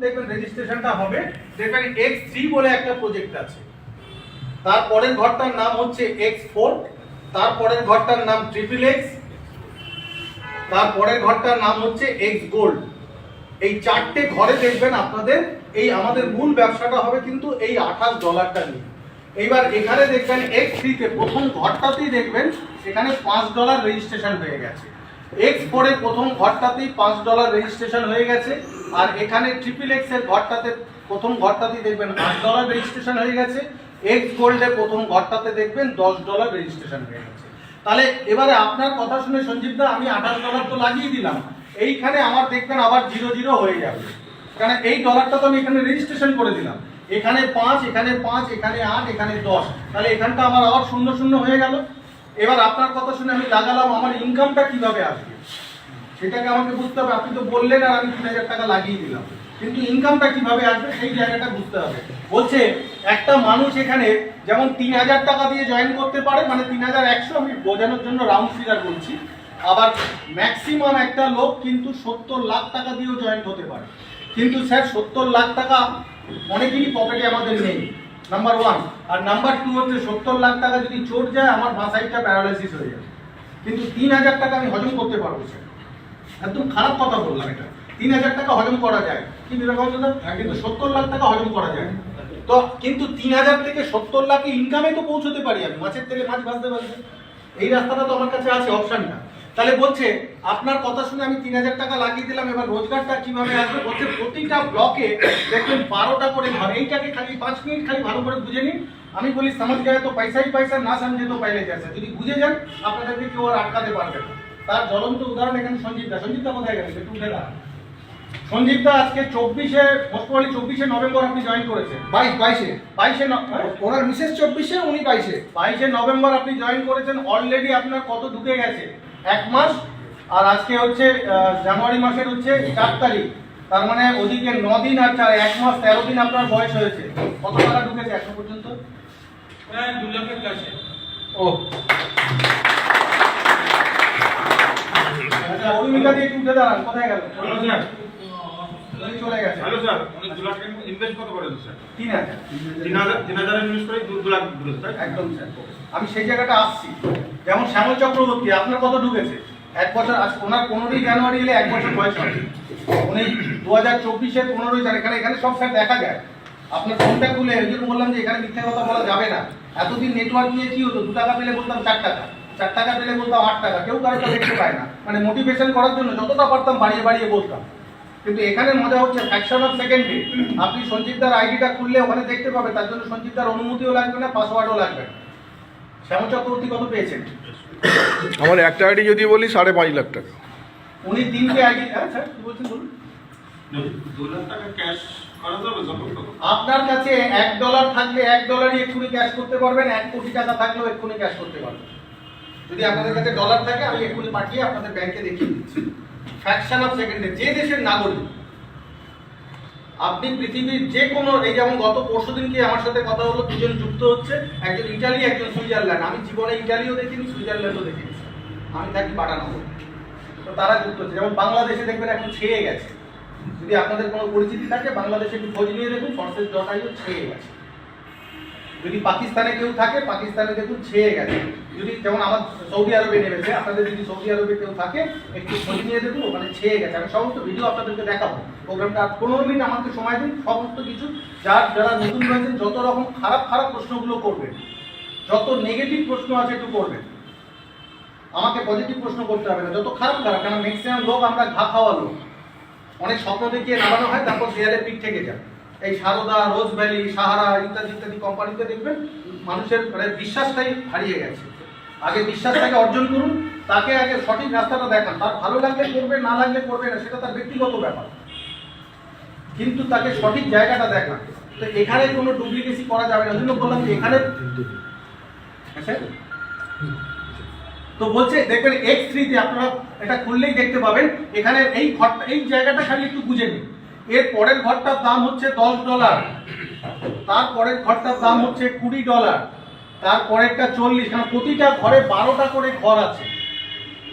দেখবেন রেজিস্ট্রেশনটা হবে, দেখবেন X3 বলে একটা প্রজেক্ট আছে, তারপরের ঘরটার নাম হচ্ছে X4, তারপরের ঘরটার নাম XXX, তারপরের ঘরটার নাম হচ্ছে X Gold। এই চারটে ঘরে দেখবেন আপনাদের এই আমাদের মূল ব্যবসাটা হবে কিন্তু এই $28 নিয়ে। এইবার এখানে দেখবেন X3 তে প্রথম ঘরটাতেই দেখবেন এখানে $5 রেজিস্ট্রেশন হয়ে গেছে, X4 এর প্রথম ঘরটাতেই $5 রেজিস্ট্রেশন হয়ে গেছে, আর এখানে XXX এর ঘরটাতে প্রথম ঘরটাতেই দেখবেন $8 রেজিস্ট্রেশন হয়ে গেছে, X Gold এর প্রথম ঘরটাতে দেখবেন $10 রেজিস্ট্রেশন হয়ে গেছে। তাহলে এবারে আপনার কথা শুনে সঞ্জীব দা আমি $28 তো লাগিয়ে দিলাম, এইখানে আমার দেখবেন আবার 0 হয়ে যাবে, কারণ এই ডলারটা তো আমি এখানে রেজিস্ট্রেশন করে দিলাম, এখানে 5, এখানে 5, এখানে 8, এখানে 10, তাহলে এখানটা আমার আবার 0 হয়ে গেল। এবার আপনার কথা শুনে আমি লাগালাম, আমার ইনকামটা কিভাবে আসবে সেটাকে আমাকে বুঝতে হবে। আপনি তো বললেন আর আমি 3000 টাকা লাগিয়ে দিলাম, কিন্তু ইনকামটা কিভাবে আসবে সেই জায়গাটা বুঝতে হবে। বলছে একটা মানুষ এখানে যেমন 3000 টাকা দিয়ে জয়েন করতে পারে, মানে 3100, আমি বোঝানোর জন্য রাউন্ড ফিগার বলছি, আবার ম্যাক্সিমাম একটা লোক কিন্তু 70 লাখ টাকা দিয়েও জয়েন হতে পারে। কিন্তু স্যার 70 লাখ টাকা অনেকেরই পকেটে আমাদের নেই, নাম্বার 1, আর নাম্বার 2 হচ্ছে 70 লাখ টাকা যদি চোট যায় আমার বাসাইটা প্যারালাইসিস হয়ে যাবে, কিন্তু 3000 টাকা আমি হজম করতে পারবো স্যার, একদম খারাপ কথা বললাম, এটা 3000 টাকা হজম করা যায় কি বিবেকানন্দ, কিন্তু 70 লাখ টাকা হজম করা যায় তো, কিন্তু 3000 থেকে 70 লাখ ইনকামে তো পৌঁছতে পারি আমি, মাছের থেকে মাছ ভাজতে পারছি, এই রাস্তাটা তো আমার কাছে আছে, অপশনটা। তাহলে বলছে আপনার কথা শুনে আমি 3000 টাকা লাগিয়ে দিলাম, এবার রোজগারটা কিভাবে আসবে, বলছে প্রতিটা ব্লকে দেখবেন 12টা করে ঘর, এইটাকে খালি 5 মিনিট খালি ভালো করে বুঝে নিন। আমি বলি সমাজ যায় তো পয়সাই পয়সা, না সমঝে তো পাইলে যাচ্ছে, যদি বুঝে যান আপনাদেরকে কেউ আর আটকাতে পারবে না। তার জ্বলন্ত উদাহরণ এখানে সঞ্জীব দা কোথায় গেছে একটু উঠে দাঁড়ান। সঞ্জীব দা আজকে 24 নভেম্বর আপনি জয়েন করেছেন, 22 ওনার মিসেস 24, উনি 22 নভেম্বর আপনি জয়েন করেছেন। অলরেডি আপনার কত ঢুকে গেছে, 1 মাস, আর আজকে হচ্ছে জানুয়ারি মাসের হচ্ছে 4 তারিখ, তার মানে ওদিকে 9 দিন আর 1 মাস 13 দিন আপনার বয়স হয়েছে। কত টাকা ঢুকেছে এখন পর্যন্ত? প্রায় 2 লাখের কাছে। ও আচ্ছা, অরুণিকা দিয়ে উঠে দাঁড়ান, কোথায় গেল? চলে গেছে। হ্যালো স্যার, উনি 2 লাখ টাকা ইনভেস্ট কত করেন স্যার? 3000 ইনভেস্ট করে 2 লাখ ঢুকেছে স্যার। একদম স্যার, আমি সেই জায়গাটা আসছি। যেমন শ্যামল চক্রবর্তী আপনার কত ঢুকেছে? 1 বছর, আজ ওনার 15ই জানুয়ারি এলে 1 বছর বয়স হবে, উনি 2024-এর 15ই জানুয়ারি, এখানে সব স্যার দেখা যায়। আপনার ফোনটা খুলে ওই জন্য বললাম যে এখানে মিথ্যা কথা বলা যাবে না। এতদিন নেটওয়ার্ক নিয়ে কি হতো, 2 টাকা পেলে বলতাম 4 টাকা, 4 টাকা পেলে বলতাম 8 টাকা, কেউ কারোটা দেখতে পায় না, মানে মোটিভেশন করার জন্য যতটা পারতাম বাড়িয়ে বাড়িয়ে বলতাম। কিন্তু এখানে মজা হচ্ছে ফ্র্যাকশন অফ সেকেন্ডে আপনি সঞ্জীবদার আইডিটা খুললে ওখানে দেখতে পাবে, তার জন্য সঞ্জীবদার অনুমতিও লাগবে না, পাসওয়ার্ডও লাগবে না। শ্যামল চক্রবর্তী কত পেয়েছেন? আমার একটা আইডি যদি বলি 5.5 লাখ টাকা। উনি 3টে আইডি, হ্যাঁ স্যার কি বলছেন বলুন। 2 লাখ টাকা ক্যাশ করা যাবে যত? আপনার কাছে $1 থাকলে $1 এক্ষুনি ক্যাশ করতে পারবেন, 1 কোটি টাকা থাকলেও এক্ষুনি ক্যাশ করতে পারবেন। যদি আপনাদের কাছে ডলার থাকে আমি এক্ষুনি পাঠিয়ে আপনাদের ব্যাংকে দেখিয়ে দিচ্ছি। ফ্র্যাকশন অফ সেকেন্ডে যে দেশের নাগরিক আপনি পৃথিবীর যে কোনো, এই যেমন গত পরশুদিনকে আমার সাথে কথা হলো, 2 জন যুক্ত হচ্ছে, একজন ইটালি একজন সুইজারল্যান্ড। আমি জীবনে ইটালিও দেখিনি, সুইজারল্যান্ডও দেখিনি, আমি থাকি পাটানগর, তো তারা যুক্ত হচ্ছে। যেমন বাংলাদেশে দেখবেন এখন ছেয়ে গেছে, যদি আপনাদের কোনো পরিচিতি থাকে বাংলাদেশে একটু খোঁজ নিয়ে দেখুন, forces.io ছেয়ে গেছে। যদি পাকিস্তানে কেউ থাকে পাকিস্তানে দেখুন ছেয়ে গেছে। যদি যেমন আমার সৌদি আরবে নেমেছে, আপনাদের যদি সৌদি আরবে কেউ থাকে একটু খোঁজ নিয়ে দেখুন, ওখানে ছেয়ে গেছে। আমি সমস্ত ভিডিও আপনাদেরকে দেখাবো, প্রোগ্রামটা 15 মিনিট আমাকে সময় দিন, সমস্ত কিছু যারা নতুন রয়েছেন যত রকম খারাপ প্রশ্নগুলো করবেন, যত নেগেটিভ প্রশ্ন আছে একটু করবেন, আমাকে পজিটিভ প্রশ্ন করতে হবে না, যত খারাপ, কারণ ম্যাক্সিমাম লোক আমরা ঘা খাওয়া লোক, অনেক স্বপ্ন দেখিয়ে নামানো হয়, তারপর দেয়ালে পিঠ থেকে যায়। এই সারদা, রোজ ভ্যালি, সাহারা ইত্যাদি কোম্পানিতে দেখবেন মানুষের বিশ্বাসটাই হারিয়ে গেছে। আগে বিশ্বাসটাকে অর্জন করুন, তাকে আগে সঠিক রাস্তাটা দেখান, তার ভালো লাগলে করবে, না লাগলে করবে না, সেটা তার ব্যক্তিগত ব্যাপার, কিন্তু তাকে সঠিক জায়গাটা দেখান। তো এখানে কোনো ডুপ্লিকেসি করা যাবে না, জন্য বললাম যে এখানে তো বলছে দেখবেন X3 তে আপনারা এটা খুললেই দেখতে পাবেন, এখানে এই জায়গাটা খালি একটু বুঝে নিন। এর পরের ঘরটার দাম হচ্ছে $10, তারপরের ঘরটার দাম হচ্ছে $20, তারপরেরটা 40, কারণ প্রতিটা ঘরে 12টা করে ঘর আছে।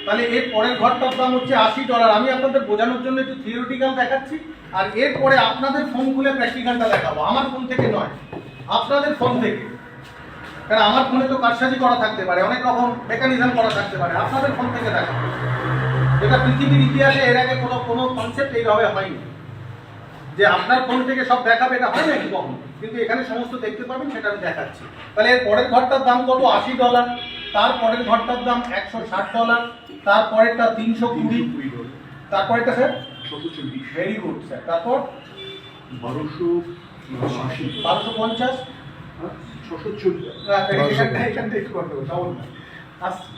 তাহলে এর পরের ঘরটার দাম হচ্ছে $80। আমি আপনাদের বোঝানোর জন্য একটু থিওরিটিক্যাল দেখাচ্ছি, আর এরপরে আপনাদের ফোন খুলে প্র্যাকটিক্যালটা দেখাবো, আমার ফোন থেকে নয়, আপনাদের ফোন থেকে। কারণ আমার ফোনে তো কারসাজি করা থাকতে পারে, অনেক রকম মেকানিজম করা থাকতে পারে, আপনাদের ফোন থেকে দেখাবো। যেটা পৃথিবীর ইতিহাসে এর আগে কোনো কনসেপ্ট এইভাবে হয়নি যে আপনার ফোন থেকে সব দেখাবে, এটা হয় নাকি কখনো? কিন্তু এখানে সমস্ত দেখতে পাবেন, সেটা আমি দেখাচ্ছি। তাহলে এর পরের ঘরটার দাম কত? $80। তারপরের ঘরটার দাম $160, তারপরেরটা $320, তারপরেরটা স্যার ভেরি গুড স্যার, তারপর 1250, এখানটা একটু করতে হবে, সব না আসছে।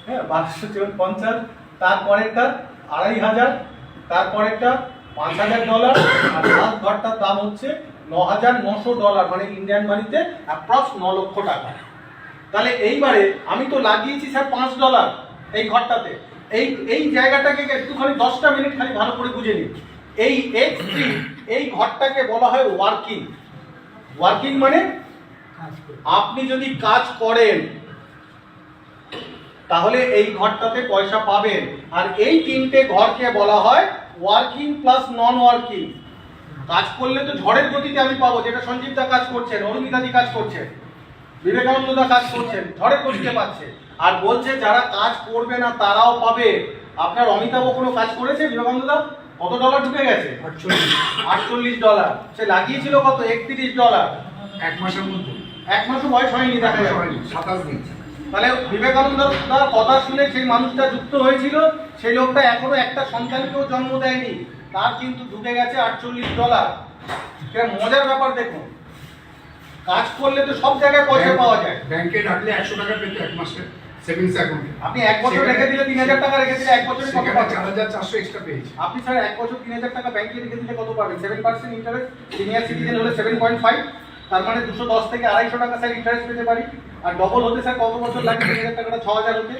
হ্যাঁ, 1250, তারপরেরটা 2500, তারপরেরটা $5000, আর লাস্ট ঘরটার দাম হচ্ছে $9900, মানে ইন্ডিয়ান মানিতে অ্যাপ্রক্স 9 লক্ষ টাকা। তাহলে এইবারে আমি তো লাগিয়েছি স্যার $5 এই ঘরটাতে। এই জায়গাটাকে একটুখানি 10টা মিনিট খালি ভালো করে বুঝে নিন। এই X3 এই ঘরটাকে বলা হয় ওয়ার্কিং। ওয়ার্কিং মানে আপনি যদি কাজ করেন তাহলে এই ঘরটাতে পয়সা পাবেন। আর এই তিনটে ঘরকে বলা হয় ওয়ার্কিং প্লাস নন ওয়ার্কিং। কাজ করলে তো ঝড়ের গতিতে আমি পাবো, যেটা সঞ্জীবদা কাজ করছেন, অরুণিতাদি কাজ করছেন, বিবেকানন্দদা কাজ করছেন, ঝড়ের গতিতে পাচ্ছে। আর বলছে যারা কাজ করবে না তারাও পাবে। আপনার অমিতাভ কোনো কাজ করেছে? বিবেকানন্দদা কত ডলার ঢুকে গেছে? $48। সে লাগিয়েছিল কত? $31। এক মাসের মধ্যে, এক মাসও বয়স হয়নি, দেখা যায় 27 দিন। তাহলে বিবেকানন্দর কথা শুনে সেই মানুষটা যুক্ত হয়েছিল, সেই লোকটা এখনো একটা সন্তানকেও জন্ম দেয়নি, তার কিন্তু ঢুকে গেছে $48। এটা মজার ব্যাপার। দেখুন, কাজ করলে তো সব জায়গায় পয়সা পাওয়া যায়। ব্যাংকে রাখলে 100 টাকা পেতে এক মাসে সেভিংস অ্যাকাউন্টে। আপনি এক বছর রেখে দিলে 3000 টাকা রেখে দিলে এক বছরে কত পাবেন? 4400 এক্সট্রা পেয়েছি। আপনি স্যার এক বছর 3000 টাকা ব্যাংকে রেখে দিলে কত পাবেন? 7% ইন্টারেস্ট। সিনিয়র সিটিজেন হলে 7.5, তার মানে 210 থেকে 250 টাকা স্যার ইন্টারেস্ট পেতে পারি। আর ডবল হতে স্যার কত বছর লাগে? 3000 টাকাটা 6000 হতে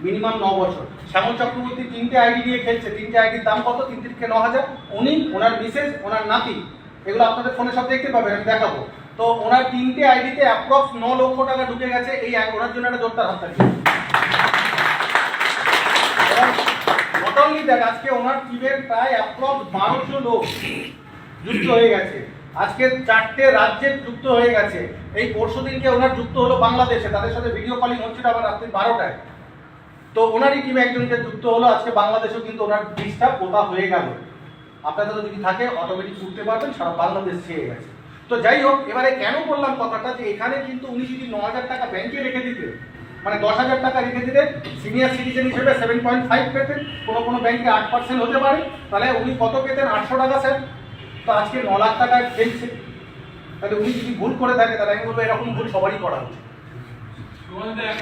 মিনিমাম 9 বছর। শ্যামল চক্রবর্তী 3টে আইডি নিয়ে খেলছে। 3টে আইডির দাম কত? 3 থেকে 9000। উনি, ওনার মিসেস, ওনার নাতি, এগুলো আপনাদের ফোনে সব দেখতে পাবেন, আমি দেখাবো। তো ওনার 3টে আইডিতে অ্যাপ্রক্স 9 লক্ষ টাকা ঢুকে গেছে। এই ওনার জন্য একটা জোরদার হাততালি। নট অনলি দ্যাট, আজকে ওনার টিমের প্রায় অ্যাপ্রক্স 1200 লোক যুক্ত হয়ে গেছে। আজকে 4টে রাজ্যে যুক্ত হয়ে গেছে। এই পরশু দিনকে ওনার যুক্ত হলো বাংলাদেশে, তাদের সাথে ভিডিও কলিং হচ্ছিল আবার রাত্রি 12টায়। তো ওনারই টিমে একজনকে যুক্ত হলো আজকে বাংলাদেশেও, কিন্তু ওনার বীজটা পোতা হয়ে গেল। আপনাদের যদি থাকে অটোমেটিক উঠতে পারবেন, সারা বাংলাদেশ ছেয়ে গেছে। তো যাই হোক, এবারে কেন বললাম কথাটা, যে এখানে কিন্তু উনি যদি 9000 টাকা ব্যাংকে রেখে দিতেন, মানে 10,000 টাকা রেখে দিলে সিনিয়র সিটিজেন হিসেবে 7.5 পেতেন, কোনো ব্যাংকে 8% হতে পারে, তাহলে উনি কত পেতেন? 800 টাকা স্যার। তো আজকে 9 লাখ টাকা খেলছে। তাহলে উনি যদি ভুল করে থাকে, তাহলে আমি বলবো এরকম ভুল সবারই করা উচিত।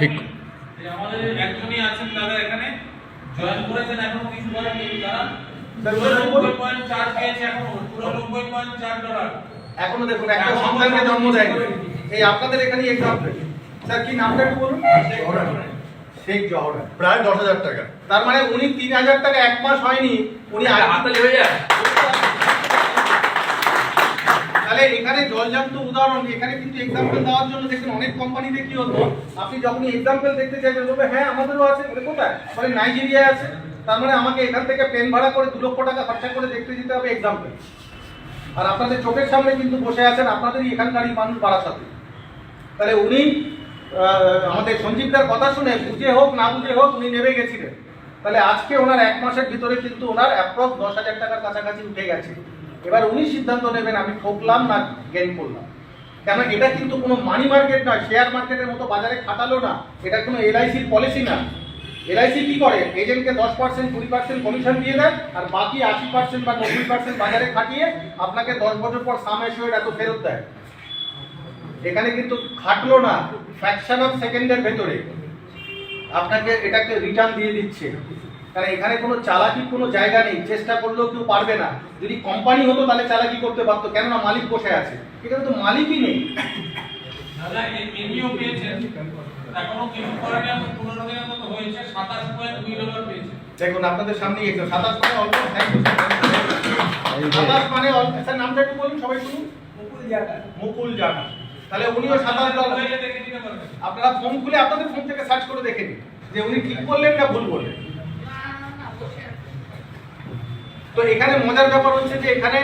ঠিক। আমাদের একজনই আছেন দাদা এখানে জয়েন করেছেন, এখনো কিছু করার নেই। তারা স্যার, 90.4 পেয়েছে, এখনো পুরো $90.4। এখনো দেখুন একটা সন্তানকে জন্ম দেয়নি। এই আপনাদের এখানে এক্সাম্পল। স্যার কি নামটা একটু বলুন? শেখ জওহরান, প্রায় 10,000 টাকা। তার মানে উনি 3000 টাকা এক মাস হয়নি, উনি হাততালি হয়ে যায়। তাহলে এখানে জলজান্ত উদাহরণ। এখানে কিন্তু এক্সাম্পল দেওয়ার জন্য দেখুন অনেক কোম্পানিতে কি হতো, আপনি যখনই এক্সাম্পল দেখতে চাইবেন বলবে হ্যাঁ আমাদেরও আছে। বলে কোথায়? বলে নাইজেরিয়ায় আছে। তার মানে আমাকে এখান থেকে প্লেন ভাড়া করে 2 লক্ষ টাকা খরচা করে দেখতে যেতে হবে এক্সাম্পল। আর আপনাদের চোখের সামনে কিন্তু বসে আছেন আপনাদেরই এখানকারই মানুষ বারাসাতে। তাহলে উনি আমাদের সঞ্জীবদার কথা শুনে বুঝে হোক না বুঝে হোক উনি নেমে গেছিলেন। তাহলে আজকে ওনার এক মাসের ভিতরে কিন্তু ওনার অ্যাপ্রক্স 10,000 টাকার কাছাকাছি উঠে গেছে। এবার উনি সিদ্ধান্ত নেবেন আমি ঠকলাম না গেইন করলাম। কেন এটা কিন্তু কোনো মানি মার্কেট নয়, শেয়ার মার্কেটের মতো বাজারে খাটালো না, এটা কোনো এলআইসির পলিসি না। এলআইসি কি করে? এজেন্টকে 10%, 20% কমিশন দিয়ে দেয়, আর বাকি 80% বা 90% বাজারে খাটিয়ে আপনাকে 10 বছর পর সাম এসে এত ফেরত দেয়। এখানে কিন্তু খাটলো না, ফ্র্যাকশন অফ সেকেন্ডের ভেতরে আপনাকে এটাকে রিটার্ন দিয়ে দিচ্ছে। কারণ এখানে কোনো চালাকির কোনো জায়গা নেই, চেষ্টা করলেও কেউ পারবে না। যদি কোম্পানি হতো তাহলে চালাকি করতে পারতো, কেননা মালিক বসে আছে। এখানে তো মালিকই নেই। দাদা এই মেনিও পেয়েছেন, এখনো কিছু করেনি, এখন 15 দিনের মতো হয়েছে, $27.2 পেয়েছে। দেখুন আপনাদের সামনেই একদম 27 মানে অল্প। Thank you sir. 27 মানে অল্প। স্যার নামটা একটু বলুন সবাই শুনুন। মুকুল জানা। তাহলে উনিও $27। হয়ে দেখে দিতে পারবেন। আপনারা ফোন খুলে আপনাদের ফোন থেকে সার্চ করে দেখে নিন যে উনি ঠিক করলেন না ভুল বললেন। তো এখানে মজার ব্যাপার হচ্ছে যে এখানে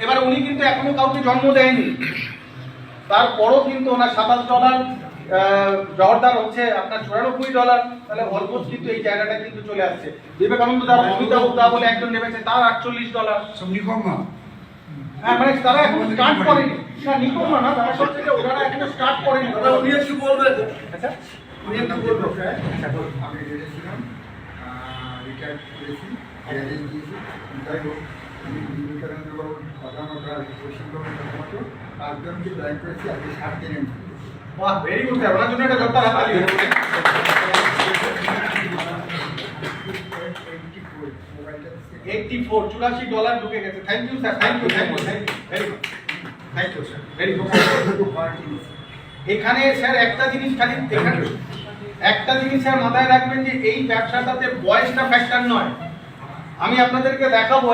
এবার উনি কিন্তু এখনো কাউকে জন্ম দেয়নি, তারপরও কিন্তু ওনার $27, জর্দার হচ্ছে আপনার $94, তাহলে অলমোস্ট কিন্তু এই জায়গাটা কিন্তু চলে আসছে। বিবেকানন্দ দা, অমিতাভ দা বলে একজন নেমেছে, তার $48। সব নিকম্মা। হ্যাঁ, মানে তারা এখন স্টার্ট করেনি। না, নিকম্মা না, তারা সব থেকে ওনারা এখনো স্টার্ট করেনি। দাদা উনি একটু বলবেন। আচ্ছা, উনি একটু বলবেন। আমি রেডি ছিলাম, রিটায়ার করেছি, রেডি দিয়েছি। যাই হোক, আমি বিবেকানন্দ বাবুর প্রধানতা প্রশিক্ষণ প্রথমত 5 জনকে জয়েন করেছি, আজকে 7 দিনের মধ্যে। বাহ, ভেরি গুড স্যার, ওনার জন্য একটা জোরদার হাততালি হোক। 84 $84 ঢুকে গেছে। Thank you sir, thank you, thank you, thank you, very good, thank you sir, very good. এখানে স্যার একটা জিনিস খালি এখানে একটা জিনিস স্যার মাথায় রাখবেন যে এই ব্যবসাটাতে বয়সটা ফ্যাক্টর নয়। আমি আপনাদেরকে দেখাবো,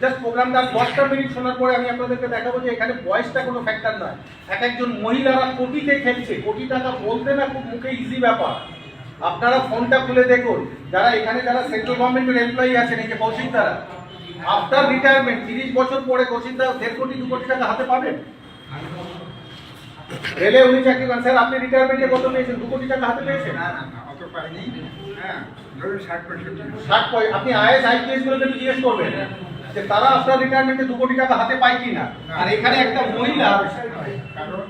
জাস্ট প্রোগ্রামটা 10টা মিনিট শোনার পরে আমি আপনাদেরকে দেখাবো যে এখানে বয়সটা কোনো ফ্যাক্টর নয়। এক একজন মহিলারা কোটিতে খেলছে, কোটি টাকা বলতে না খুব মুখে ইজি ব্যাপার। আপনারা ফোনটা খুলে দেখুন, যারা এখানে যারা সেন্ট্রাল গভর্নমেন্টের এমপ্লয়ি আছেন, এই যে কৌশিক দ্বারা আফটার রিটায়ারমেন্ট 30 বছর পরে কৌশিক দ্বারা 1.5 কোটি 2 কোটি টাকা হাতে পাবেন। রেলে উনি চাকরি করেন স্যার, আপনি রিটায়ারমেন্টে কত পেয়েছেন? 2 কোটি টাকা হাতে পেয়েছেন? না না না, অত পাইনি। হ্যাঁ, ধরুন 60-65। 60 আপনি আইএস আইপিএস গুলোকে জিজ্ঞেস করবেন যে তারা আফটার রিটায়ারমেন্টে 2 কোটি টাকা হাতে পায় কিনা। আর এখানে একটা মহিলা, কারণ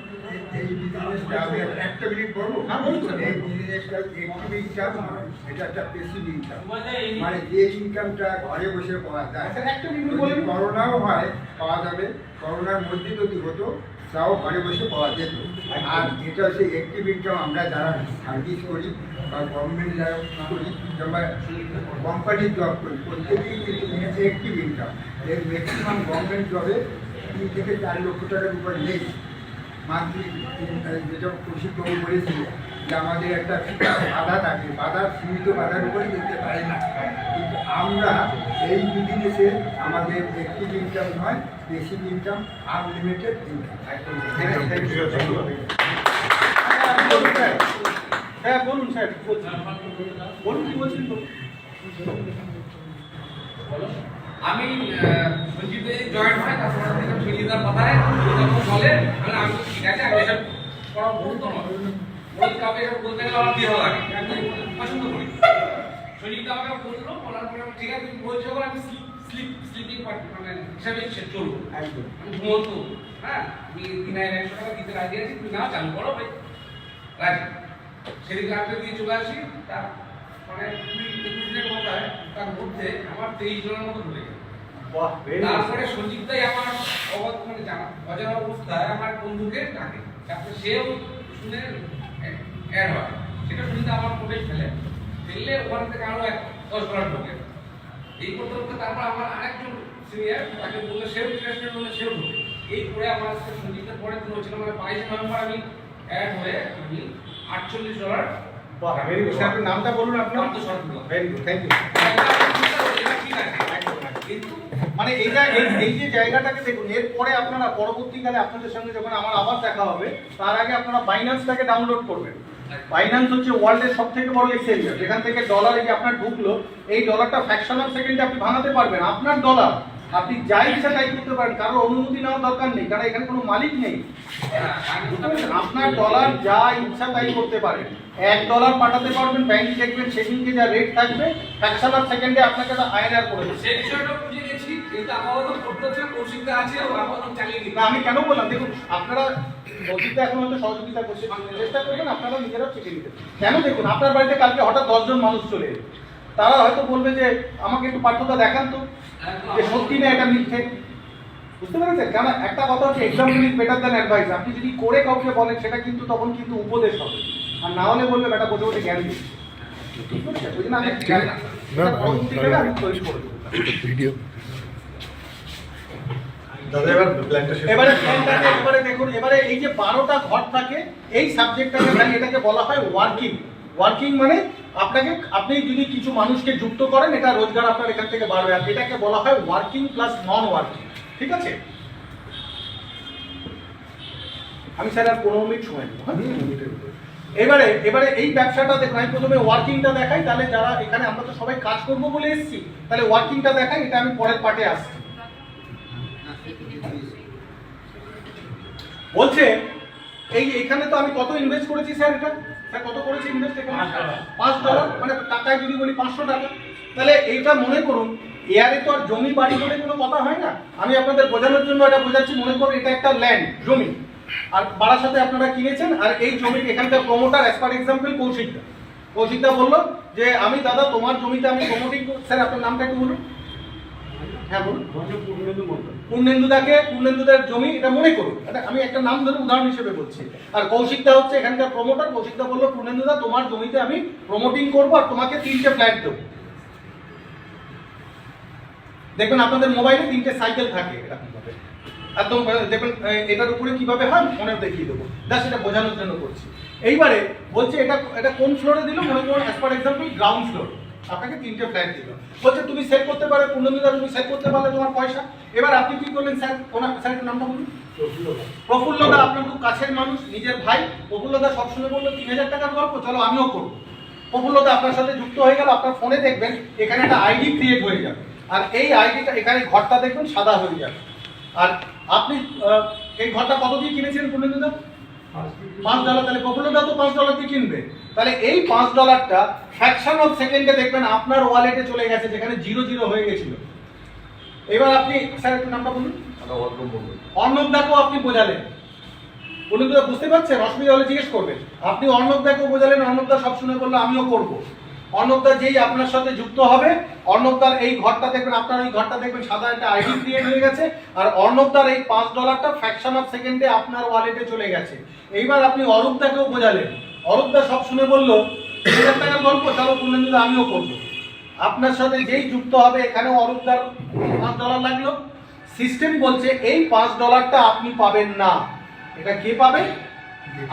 এই বিজনেসটা আমি একটা মিনিট বলবো। হ্যাঁ, বলুন স্যার। এই বিজনেসটা একটিভ ইনকাম, এটা একটা প্যাসিভ ইনকাম। মানে যে ইনকামটা ঘরে বসে পাওয়া যায়। স্যার একটা মিনিট যদি বলেন। করোনাও হয় পাওয়া যাবে, করোনার মধ্যে যদি হতো তাও ঘরে বসে পাওয়া যেত। আর এটা হচ্ছে অ্যাক্টিভ ইনকাম। আমরা যারা সার্ভিস করি বা গভর্নমেন্ট যারা করি কিংবা কোম্পানির জব করি, প্রত্যেকেই কিন্তু অ্যাক্টিভ ইনকাম। এর ম্যাক্সিমাম গভর্নমেন্ট জবে 3 থেকে 4 লক্ষ টাকার উপর নেই মান্থলি। যেটা প্রশিক্ষণ বলেছিল যে আমাদের একটা বাধা থাকে, বাধা সীমিত বাধার উপরে যেতে পারে না। কিন্তু আমরা এই বিজনেসে আমাদের অ্যাক্টিভ ইনকাম নয়, বেসিক ইনকাম, আনলিমিটেড ইনকাম। হ্যাঁ বলুন স্যার, বলুন কি বলছেন তো। আমি সঞ্জীবে জয়েন হয়, তারপর থেকে সঞ্জীদার কথায় বলে আমি ঠিক আছে, আমি এসব করা বলতো না, ওই কাপে এসব বলতে গেলে আমার বিয়ে লাগে, আমি পছন্দ করি। সঞ্জীব আমাকে বললো, বলার পরে ঠিক আছে তুমি বলছো বলে আমি স্লিপিং মানে হিসাবে চলবো। আমি ঘুমতো, হ্যাঁ আমি দিনে 100 টাকা দিতে রাজি আছি, তুমি না চালু করো ভাই, রাজি। সেদিকে রাখতে দিয়ে চলে আসি। তার মানে 20-21 দিনের মাথায় তার মধ্যে আমার 23 জনের মতো ঢুকে গেল। বাহ, very good. তারপরে সঞ্জীবটাই আমার মানে অজানা অবস্থায় আমার বন্ধুকে ডাকে, তারপরে সেও শুনে অ্যাড হয়। সেটা শুনতে আমার কোটে ফেললে ওখান থেকে আরো $10 ঢোকে। এই করতে করতে তারপর আমার আরেকজন সিনিয়র তাকে বললে, সেও ইন্টারেস্টেড বললে সেও ঢোকে। এই করে আমার সাথে সঞ্জীবটার পরে দিন হচ্ছিল, মানে 22 নভেম্বর আমি অ্যাড হয়ে আমি $48। বাহ, ভেরি গুড স্যার, আপনার নামটা বলুন আপনার। Very good, thank you. কিন্তু মানে এই যে জায়গাটাকে দেখুন, এরপরে আপনারা পরবর্তীকালে আপনাদের সঙ্গে যখন আমার আবার দেখা হবে, তার আগে আপনারা বাইন্যান্সটাকে ডাউনলোড করবেন। বাইন্যান্স হচ্ছে ওয়ার্ল্ডের সবথেকে বড় এক্সচেঞ্জ। যেখান থেকে ডলার এই যে আপনার ঢুকলো, এই ডলারটা ফ্র্যাকশন অফ সেকেন্ডে আপনি ভাঙাতে পারবেন। আপনার ডলার আপনি যাই ইচ্ছা তাই করতে পারেন, কারোর অনুমতি নেওয়ার দরকার নেই, কারণ এখানে কোনো মালিক নেই। বুঝতে পেরেছেন? আপনার ডলার যা ইচ্ছা তাই করতে পারেন। $1 পাঠাতে পারবেন, ব্যাংকে দেখবেন সেদিনকে যা রেট থাকবে, ফ্র্যাকশন অফ সেকেন্ডে আপনাকে আইআরআর করে দেবে। সেই বিষয়টা বুঝে গেছি, কিন্তু আপাতত করতে হচ্ছে, কৌশিকটা আছে, আপাতত চালিয়ে দিই। না, আমি কেন বললাম দেখুন, আপনারা সহযোগিতা এখন হয়তো সহযোগিতা করছে, চেষ্টা করবেন আপনারা নিজেরাও শিখে নিতে। কেন দেখুন, আপনার বাড়িতে কালকে হঠাৎ 10 জন মানুষ চলে এলো, তারা হয়তো বলবে যে আমাকে একটু পাঠ্যটা দেখান তো, যে সত্যি না এটা মিথ্যে। বুঝতে পেরেছেন? কেন একটা কথা হচ্ছে example is better than advice. আপনি যদি করে কাউকে বলেন সেটা কিন্তু তখন কিন্তু উপদেশ হবে, আর না হলে বলবে বেটা বসে বসে জ্ঞান দিচ্ছে। ঠিক আছে? ওই জন্য আমি পরবর্তীকালে আমি তৈরি করে দেবো। ভিডিও এবারে দেখুন, এবারে এই যে 12টা ঘর থাকে, এই সাবজেক্টটাকে খালি এটাকে বলা হয় ওয়ার্কিং। ওয়ার্কিং মানে আপনি যদি কিছু মানুষকে যুক্ত করেন, এটা রোজগার আপনার এখান থেকে বাড়বে। আর এটাকে বলা হয় ওয়ার্কিং প্লাস নন ওয়ার্কিং। ঠিক আছে? আমি স্যার আর 15 মিনিট সময় নেব। এবারে এবারে এই ব্যবসাটা দেখুন, আমি প্রথমে ওয়ার্কিংটা দেখাই, তাহলে যারা এখানে আমরা তো সবাই কাজ করবো বলে এসেছি, তাহলে ওয়ার্কিংটা দেখাই, এটা আমি পরের পার্টে আসছি। বলছে এখানে তো আমি কত ইনভেস্ট করেছি স্যার, এটা স্যার কত করেছি ইনভেস্ট এখানে? $5, মানে টাকায় যদি বলি 500 টাকা। তাহলে এইটা মনে করুন, এয়ারে তো আর জমি বাড়ি বলে কোনো কথা হয় না, আমি আপনাদের বোঝানোর জন্য এটা বোঝাচ্ছি। মনে করুন এটা একটা ল্যান্ড, জমি, আর বাড়ার সাথে আপনারা কিনেছেন, আর এই জমির এখানকার প্রমোটার অ্যাজ পার এক্সাম্পল কৌশিকদা বললো যে আমি দাদা তোমার জমিতে আমি প্রমোটিং। স্যার আপনার নামটা একটু বলুন। হ্যাঁ বলুন। পূর্ণেন্দুদার জমি, এটা মনে করুন, আমি একটা নাম ধরে উদাহরণ হিসেবে বলছি। আর কৌশিকদা হচ্ছে এখানকার প্রমোটার। কৌশিকদা বললো পূর্ণেন্দুদা তোমার জমিতে আমি প্রমোটিং করবো আর তোমাকে 3টে ফ্ল্যাট দেবো। দেখবেন আপনাদের মোবাইলে 3টে সাইকেল থাকে এরকম ভাবে, একদম দেখবেন এটার উপরে কিভাবে হয় মনে দেখিয়ে দেবো, জাস্ট এটা বোঝানোর জন্য করছি। এইবারে বলছে এটা কোন ফ্লোরে দিল, মনে করুন as per example ground floor, আপনাকে 3টে ফ্ল্যাট দিল। বলছে তুমি সেল করতে পারো, পূর্ণেন্দুদা তুমি সেল করতে পারলে তোমার পয়সা। এবার আপনি কি করলেন স্যার, স্যার একটু নামটা বলুন। প্রফুল্লদা আপনার খুব কাছের মানুষ, নিজের ভাই। প্রফুল্লদা সবসময় বললো 3000 টাকার গল্প, চলো আমিও করবো। প্রফুল্লদা আপনার সাথে যুক্ত হয়ে গেল, আপনার ফোনে দেখবেন এখানে একটা আইডি ক্রিয়েট হয়ে যাবে, আর এই আইডিটা এখানে ঘরটা দেখবেন সাদা হয়ে যাবে। আর আপনি এই ঘরটা কত দিয়ে কিনেছেন পূর্ণেন্দুদা? $5। তাহলে প্রফুল্লদা তো $5 দিয়ে কিনবে। তাহলে এই $5টা ফ্র্যাকশন অফ সেকেন্ডে দেখবেন আপনার ওয়ালেটে চলে গেছে, যেখানে 0 হয়ে গেছিল। এবার আপনি স্যার একটু নামটা বলুন। অর্ণবদাকেও আপনি বোঝালেন, পূর্ণেন্দুদা বুঝতে পারছেন, অসুবিধা হলে জিজ্ঞেস করবেন। আপনি অর্ণবদাকেও বোঝালেন, অর্ণবদা সব শুনে বললো আমিও করবো। অর্ণবদা যেই আপনার সাথে যুক্ত হবে, অর্ণবদার এই ঘরটা দেখবেন, আপনার ওই ঘরটা দেখবেন সাদা একটা আইডি ক্রিয়েট হয়ে গেছে, আর অর্ণবদার এই $5টা ফ্র্যাকশন অফ সেকেন্ডে আপনার ওয়ালেটে চলে গেছে। এইবার আপনি অরূপদাকেও বোঝালেন, অরূপদা সব শুনে বললো 3000 টাকার গল্প, চলো পূর্ণেন্দুদা আমিও করবো। আপনার সাথে যেই যুক্ত হবে, এখানেও অরূপদার $5 লাগলো। সিস্টেম বলছে এই $5টা আপনি পাবেন না, এটা কে পাবে?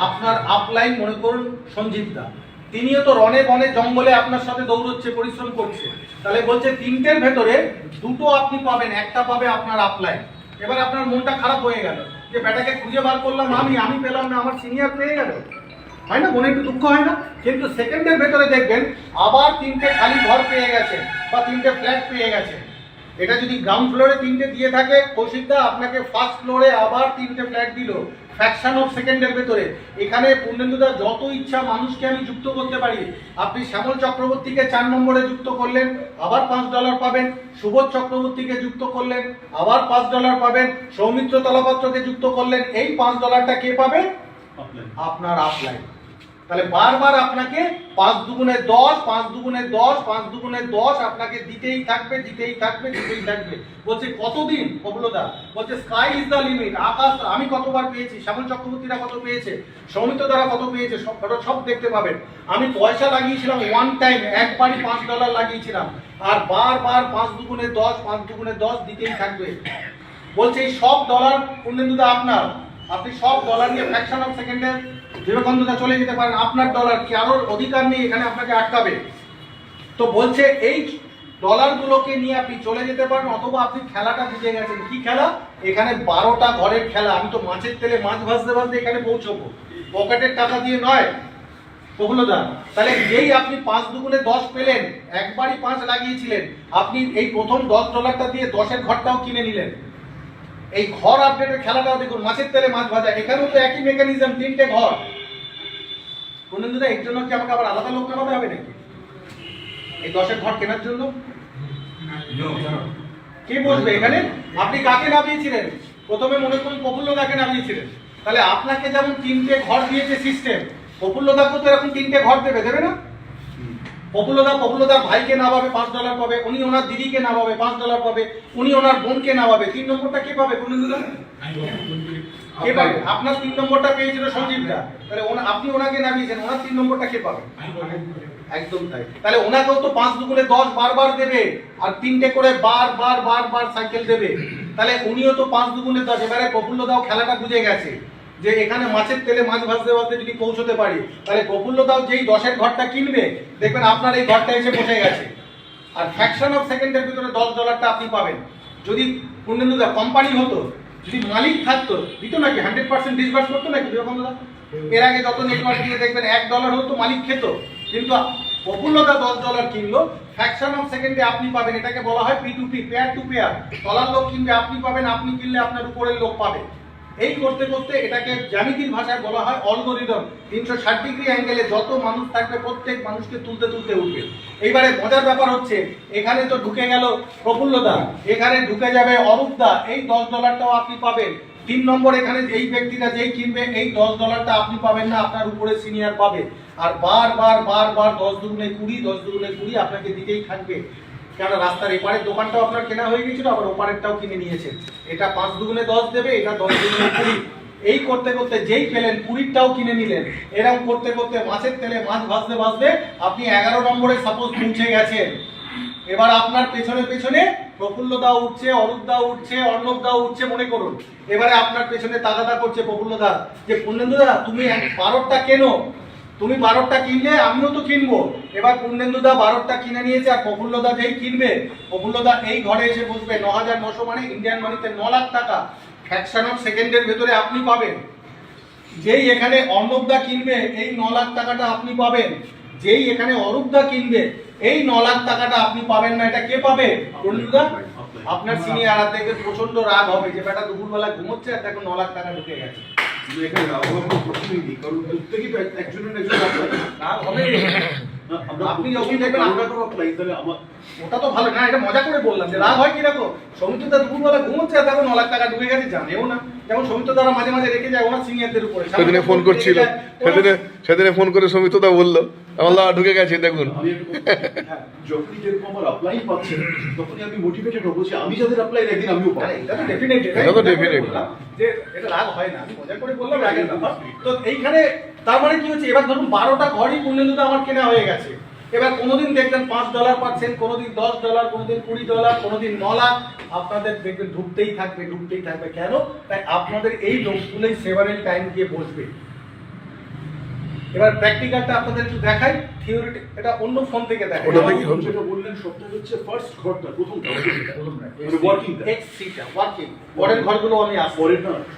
আপনার আপলাইন, মনে করুন সঞ্জীবদা, তিনিও তো রনে বনে জঙ্গলে আপনার সাথে দৌড়চ্ছে, পরিশ্রম করছে। তাহলে বলছে 3টের ভেতরে 2টো আপনি পাবেন, একটা পাবে আপনার আপলাইন। এবার আপনার মনটা খারাপ হয়ে গেল যে ব্যাটাকে খুঁজে বার করলাম আমি পেলাম না, আমার সিনিয়র পেয়ে গেল, হয় না? মনে একটু দুঃখ হয় না? কিন্তু সেকেন্ডের ভেতরে দেখবেন আবার 3টে খালি ঘর পেয়ে গেছেন বা 3টে ফ্ল্যাট পেয়ে গেছেন। এটা যদি গ্রাউন্ড ফ্লোরে 3টে দিয়ে থাকে, কৌশিকদা আপনাকে ফার্স্ট ফ্লোরে আবার 3টে ফ্ল্যাট দিল ফ্র্যাকশন অফ সেকেন্ডের ভেতরে। এখানে পূর্ণেন্দুদা যত ইচ্ছা মানুষকে আমি যুক্ত করতে পারি। আপনি শ্যামল চক্রবর্তীকে 4 নম্বরে যুক্ত করলেন, আবার $5 পাবেন। সুবোধ চক্রবর্তীকে যুক্ত করলেন, আবার $5 পাবেন। সৌমিত্র তলাপত্রকে যুক্ত করলেন, এই $5টা কে পাবে? আপনার আপলাইন। তাহলে বারবার আপনাকে 5 দুগুণে 10, 5 দুগুণে 10, 5 দুগুণে 10 আপনাকে দিতেই থাকবে। বলছে কতদিন? প্রফুল্লদা বলছে স্কাই ইজ দ্য লিমিট, আকাশ। আমি কতবার পেয়েছি, শ্যামল চক্রবর্তীরা কত পেয়েছে, সৌমিত্র দ্বারা কত পেয়েছে, সব দেখতে পাবেন। আমি পয়সা লাগিয়েছিলাম ওয়ান টাইম, একবারই $5 লাগিয়েছিলাম, আর বারবার 5 দুগুণে 10, 5 দুগুণে 10 দিতেই থাকবে। বলছে এই সব ডলার পূর্ণেন্দুদা আপনার, আপনি সব ডলার নিয়ে ফ্র্যাকশন অফ সেকেন্ডে বিবেকানন্দদা চলে যেতে পারেন। আপনার ডলার, কারোর অধিকার নেই এখানে আপনাকে আটকাবে। তো বলছে এই ডলারগুলোকে নিয়ে আপনি চলে যেতে পারেন, অথবা আপনি খেলাটা বুঝে গেছেন। কি খেলা? এখানে 12টা ঘরের খেলা। আমি তো মাছের তেলে মাছ ভাজতে এখানে পৌঁছবো, পকেটের টাকা দিয়ে নয় প্রফুল্লদা। তাহলে যেই আপনি 5 দুগুণে 10 পেলেন, একবারই 5 লাগিয়েছিলেন, আপনি এই প্রথম $10টা দিয়ে 10-এর ঘরটাও কিনে নিলেন। এই ঘর আপডেটের খেলাটাও দেখুন, মাছের তেলে মাছ ভাজা। এখানেও তো একই মেকানিজম, 3টে ঘর। পূর্ণেন্দুদা এর জন্য কি আমাকে আবার আলাদা লোক নামাতে হবে নাকি এই 10-এর ঘর কেনার জন্য? কে বসবে এখানে? আপনি কাকে নামিয়েছিলেন? প্রথমে মনে করুন প্রফুল্লদাকে নামিয়েছিলেন। তাহলে আপনাকে যেমন 3টে ঘর দিয়েছে সিস্টেম, প্রফুল্লদাকেও তো এরকম 3টে ঘর দেবে না? প্রফুল্লদার ভাইকে নামাবে, $5 পাবে। উনি ওনার দিদিকে নামাবে, $5 পাবে। উনি ওনার বোনকে নামাবে। 3 নম্বরটা কে পাবে পূর্ণেন্দুদা? কে পাবে? আপনার 3 নম্বরটা পেয়েছিল সঞ্জীবদা, তাহলে আপনি ওনাকে নামিয়েছেন, ওনার 3 নম্বরটা কে পাবে? একদম তাই। তাহলে ওনাকেও তো 5 দুগুণে 10 বারবার দেবে, আর 3টে করে বার সাইকেল দেবে। তাহলে উনিও তো 5 দুগুণে 10। এবারে প্রফুল্লদাও খেলাটা বুঝে গেছে যে এখানে মাছের তেলে মাছ ভাজতে যদি পৌঁছতে পারি, তাহলে প্রফুল্লদাও যেই 10-এর ঘরটা কিনবে, দেখবেন আপনার এই ঘরটা এসে বসে গেছে। আর ফ্র্যাকশন অফ সেকেন্ডের ভিতরে $10টা আপনি পাবেন। যদি পূর্ণেন্দুদা কোম্পানি হতো, যদি মালিক থাকতো দিত নাকি 100% ডিসবার্স করতো নাকি বিবেকানন্দা? এর আগে যত নেটওয়ার্ক দিয়ে দেখবেন $1 হতো মালিক খেত, কিন্তু প্রফুল্লতা $10 কিনলো, ফ্র্যাকশন অফ সেকেন্ডে আপনি পাবেন। এটাকে বলা হয় P2P, পেয়ার টু পেয়ার। তলার লোক কিনবে আপনি পাবেন, আপনি কিনলে আপনার উপরের লোক পাবে। এই করতে করতে এটাকে জ্যামিতির ভাষায় বলা হয় অ্যালগরিদম। 360 ডিগ্রি অ্যাঙ্গেলে যত মানুষ থাকবে প্রত্যেক মানুষকে তুলতে তুলতে উঠবে। এইবারে মজার ব্যাপার হচ্ছে এখানে তো ঢুকে গেল প্রফুল্লদা, এখানে ঢুকে যাবে অরূপদা, এই $10টাও আপনি পাবেন। 3 নম্বর এখানে এই ব্যক্তিটা যেই কিনবে এই $10টা আপনি পাবেন না, আপনার উপরে সিনিয়র পাবে। আর বারবার 10 দুগুণে 20, 10 দুগুণে 20 আপনাকে দিতেই থাকবে। কেন রাস্তার এপারের দোকানটাও আপনার কেনা হয়ে গেছিল, আবার ওপারেরটাও কিনে নিয়েছেন। এটা 5 দুগুণে 10 দেবে, এটা 10 দুগুণে 20। এই করতে করতে যেই পেলেন 20টাও কিনে নিলেন। এরকম করতে করতে মাছের তেলে মাছ ভাজতে ভাজতে আপনি 11 নম্বরে সাপোজ পৌঁছে গেছেন। এবার আপনার পেছনে পেছনে প্রফুল্লদা উঠছে, অরূপদা উঠছে, অর্ণবদা উঠছে মনে করুন। এবারে আপনার পেছনে তাগাদা করছে প্রফুল্লদা যে পূর্ণেন্দুদা তুমি 12টা কেনো, তুমি 12টা কিনলে আমিও তো কিনবো। এবার পূর্ণেন্দুদা 12টা কিনে নিয়েছে, আর প্রফুল্লদা যেই কিনবে, প্রফুল্লদা এই ঘরে এসে বসবে। 9,900 মানে ইন্ডিয়ান মানিতে 9 লাখ টাকা ফ্র্যাকশন অফ সেকেন্ডের ভেতরে আপনি পাবেন। যেই এখানে অর্ণবদা কিনবে এই 9 লাখ টাকাটা আপনি পাবেন। যেই এখানে অরূপদা কিনবে এই 9 লাখ টাকাটা আপনি পাবেন না। এটা কে পাবে? পূর্ণেন্দুদা, আপনার সিনিয়র। আর দেখবে প্রচন্ড রাগ হবে যে বেটা দুপুরবেলা ঘুমোচ্ছে আর দেখো 9 লাখ টাকা ঢুকে গেছে। কিন্তু এখানে রাগ হওয়ার কোনো প্রশ্নই নেই, কারণ প্রত্যেকেই তো একজনের না একজন apply। রাগ হবে। আপনি যখন দেখবেন আমরা তো apply, তাহলে আমার ওটা তো ভালো না, এটা মজা করে বললাম যে রাগ হয় কি দেখো। সৌমিত্রদা দুপুরবেলা ঘুমোচ্ছে আর দেখো 9 লাখ টাকা ঢুকে গেছে, জানেও না। যেমন সৌমিত্রদারা মাঝে মাঝে রেখে যায় ওনার সিনিয়রদের উপরে। সেদিনে ফোন করছিল, সেদিনে ফোন করে সমিতদা বললো আল্লাহ ঢুকে গেছে দেখুন। আমি একটু যখনই যেরকম আমার apply পাচ্ছে তখনই আমি মোটিভেটেড হবো যে আমি যাদের apply একদিন আমিও পাবো। এটা তো definite, এটা তো definite। যে এটা রাগ হয় না, আমি মজা করে বললাম রাগের ব্যাপার। তো এইখানে তার মানে কি হচ্ছে, এবার ধরুন 12টা ঘরই পূর্ণেন্দুদা আমার কেনা হয়ে গেছে। এবার কোনোদিন দেখবেন $5 পাচ্ছেন, কোনোদিন $10, কোনোদিন $20, কোনোদিন 9 লাখ। আপনাদের দেখবেন ঢুকতেই থাকবে ঢুকতেই থাকবে। কেন? তাই আপনাদের এই লোকগুলোই সেভারেল টাইম দিয়ে বসবে। এবার প্র্যাকটিক্যালটা আপনাদের একটু দেখাই, থিওরিটি এটা অন্য ফোন থেকে দেখাই। ওটা দেখি হবে। যেটা বললেন সবটা হচ্ছে ফার্স্ট ঘরটা, প্রথম ঘরটা, মানে ওয়ার্কিংটা। X3টা ওয়ার্কিং, পরের ঘরগুলো আমি আসবো। পরের না